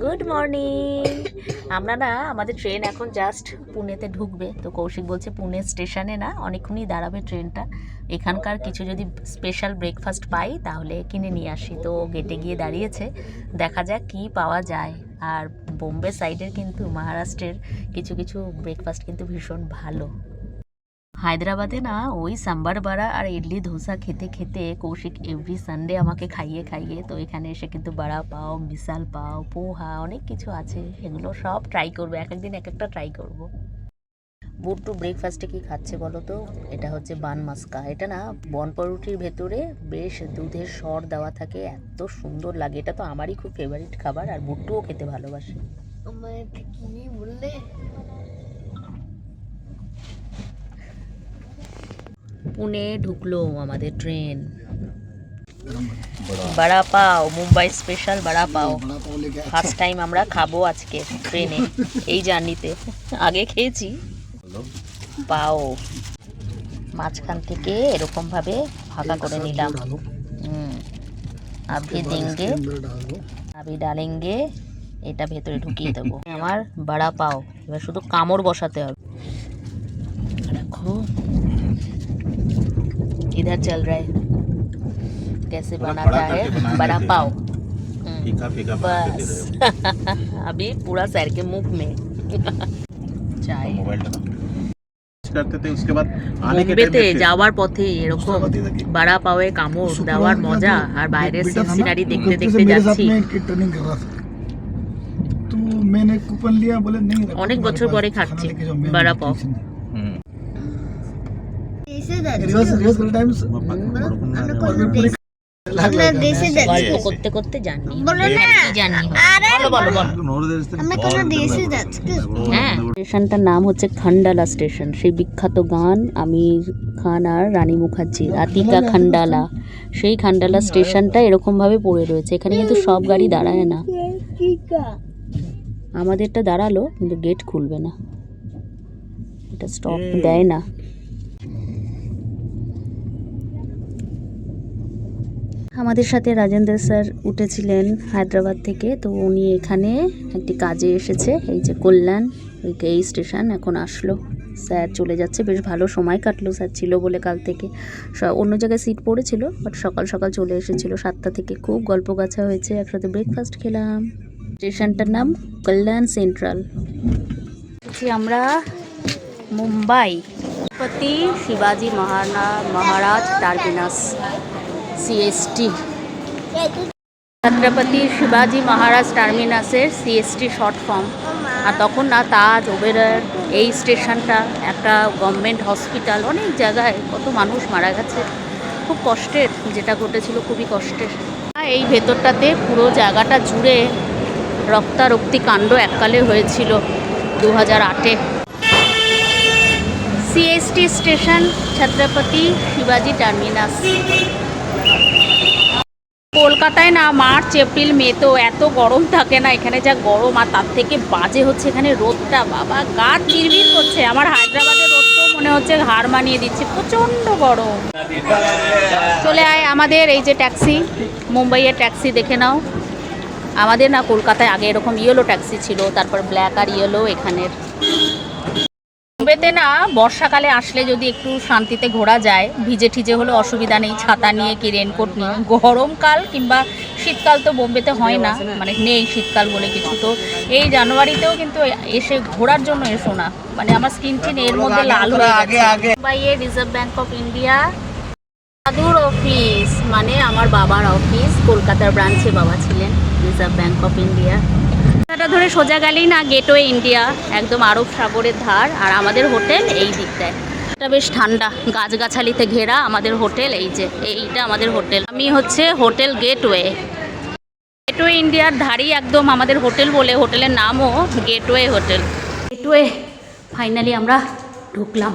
Good morning. আমরা না আমাদের ট্রেন এখন জাস্ট পুনেতে ঢুকবে, তো কৌশিক বলছে পুনে স্টেশনে না অনেকক্ষণই দাঁড়াবে ট্রেনটা, এখানকার কিছু যদি স্পেশাল ব্রেকফাস্ট পাই তাহলে কিনে নিয়ে আসি। তো গেটে গিয়ে দাঁড়িয়েছে, দেখা যাক কি পাওয়া যায়। আর বোম্বে সাইডের কিন্তু মহারাষ্ট্রের কিছু কিছু ব্রেকফাস্ট কিন্তু ভীষণ ভালো। হায়দ্রাবাদে না ওই সাম্বার বড়া আর ইডলি ধোসা খেতে খেতে কৌশিক এভরি সানডে আমাকে খাইয়ে খাইয়ে, তো এখানে এসে কিন্তু বড়া পাও, মিসাল পাও, পোহা, অনেক কিছু আছে, এগুলো সব ট্রাই করবো, এক একদিন এক একটা ট্রাই করবো। বুট্টু ব্রেকফাস্টে কি খাচ্ছে বলো তো? এটা হচ্ছে বান মাস্কা। এটা না বন পাউরুটির ভেতরে বেশ দুধের সর দেওয়া থাকে, এত সুন্দর লাগে। এটা তো আমারই খুব ফেভারিট খাবার, আর বুট্টুও খেতে ভালোবাসে। পুনে ঢুকলো আমাদের ট্রেন। বড়া পাও, মুম্বাই স্পেশাল বড়া পাও, ফার্স্ট টাইম আমরা খাবো আজকে ট্রেনে এই জার্নিতে। আগে খেয়েছি পাও, মাঝখান থেকে এরকম ভাবে ফাঁকা করে নিলাম। আভি দেঙ্গে আভি ডালেঙ্গে, এটা ভেতরে ঢুকিয়ে দেবো। আমার বড়া পাও, এবার শুধু কামড় বসাতে হবে। দেখো इधर चल रहा है कैसे बनाता है बड़ा पाव। बस अभी पूरा सर के मुख में चाय। करते थे उसके बाद आने के বোম্বেতে যাওয়ার পথে এরকম বড়া পাওয়ে কামড় দেওয়ার মজা, আর বাইরের সিনারি দেখতে দেখতে যাচ্ছি। অনেক বছর পরে খাচ্ছি বড়া পাও। গল্প করতে করতে জানি হ্যাঁ। স্টেশনটার নাম হচ্ছে খান্ডালা স্টেশন, সেই বিখ্যাত গান আমির খান আর রানী মুখার্জির, আতিকা খান্ডালা। সেই খান্ডালা স্টেশনটা এরকম ভাবে পড়ে রয়েছে। এখানে কিন্তু সব গাড়ি দাঁড়ায় না, আমাদেরটা দাঁড়ালো কিন্তু গেট খুলবে না, এটা স্টপ দেয় না। আমাদের সাথে রাজেন্দ্র স্যার উঠেছিলেন হায়দ্রাবাদ থেকে, তো উনি এখানে একটি কাজে এসেছে, এই যে কল্যাণ, এই স্টেশন এখন আসলো। স্যার চলে যাচ্ছে, বেশ ভালো সময় কাটলো, স্যার ছিল বলে কাল থেকে। অন্য জায়গায় সিট পড়েছিল, বাট সকাল সকাল চলে এসেছিলো 7টা থেকে। খুব গল্প গাছা হয়েছে, একসাথে ব্রেকফাস্ট খেলাম। স্টেশনটার নাম কল্যাণ সেন্ট্রাল। আমরা মুম্বাই ছত্রপতি শিবাজি মহারাজ টার্মিনাস, সিএসটি, ছত্রপতি শিবাজি মহারাজ টার্মিনাসের সিএসটি শর্ট ফর্ম। আর তখন না তাজ, ওবেরয়, এই স্টেশনটা একটা গভর্নমেন্ট হসপিটাল, অনেক জায়গায় কত মানুষ মারা গেছে, খুব কষ্টের, যেটা ঘটেছিল খুবই কষ্টের। এই ভেতরটাতে পুরো জায়গাটা জুড়ে রক্তারক্তি কাণ্ড এককালে হয়েছিল 2008-এ। সিএসটি স্টেশন, ছত্রপতি শিবাজি টার্মিনাস। কলকাতায় না মার্চ এপ্রিল মে তো এত গরম থাকে না, এখানে যা গরম, আর তার থেকে বাজে হচ্ছে এখানে রোদটা, বাবা গা চিরবির করছে। আমার হায়দ্রাবাদের রোদ তো মনে হচ্ছে হাড় মানিয়ে দিচ্ছে, প্রচণ্ড গরম। চলে আয় আমাদের এই যে ট্যাক্সি, মুম্বাইয়ের ট্যাক্সি দেখে নাও। আমাদের না কলকাতায় আগে এরকম ইয়েলো ট্যাক্সি ছিল, তারপর ব্ল্যাক আর ইয়েলো এখানের। বোম্বেতে না বর্ষাকালে আসলে যদি একটু শান্তিতে ঘোরা যায়, ভিজে ঠিজে হলে অসুবিধা নেই, ছাতা নিয়ে কি রেনকোট নিয়ে। গরমকাল কিংবা শীতকাল তো বোম্বেতে হয় না, মানে নেই শীতকাল বলে কিছু। তো এই জানুয়ারিতেও কিন্তু এসে ঘোরার জন্য এসো না, মানে আমার স্কিন টিন এর মধ্যে লাল হয়ে গেছে। মুম্বাইয়ে রিজার্ভ ব্যাঙ্ক অফ ইন্ডিয়া দাদুর অফিস, মানে আমার বাবার অফিস, কলকাতার ব্রাঞ্চে বাবা ছিলেন, রিজার্ভ ব্যাঙ্ক অফ ইন্ডিয়া। রাস্তাটা ধরে সোজা গেলেই না গেটওয়ে ইন্ডিয়া, একদম আরব সাগরের ধার। আর আমাদের হোটেল এই দিকটায়, এটা বেশ ঠান্ডা, গাছগাছালিতে ঘেরা আমাদের হোটেল। এই যে এইটা আমাদের হোটেল, আমি হচ্ছে হোটেল গেটওয়ে। গেটওয়ে ইন্ডিয়ার ধারেই একদম আমাদের হোটেল বলে, হোটেলের নামও গেটওয়ে হোটেল। গেটওয়ে ফাইনালি আমরা ঢুকলাম।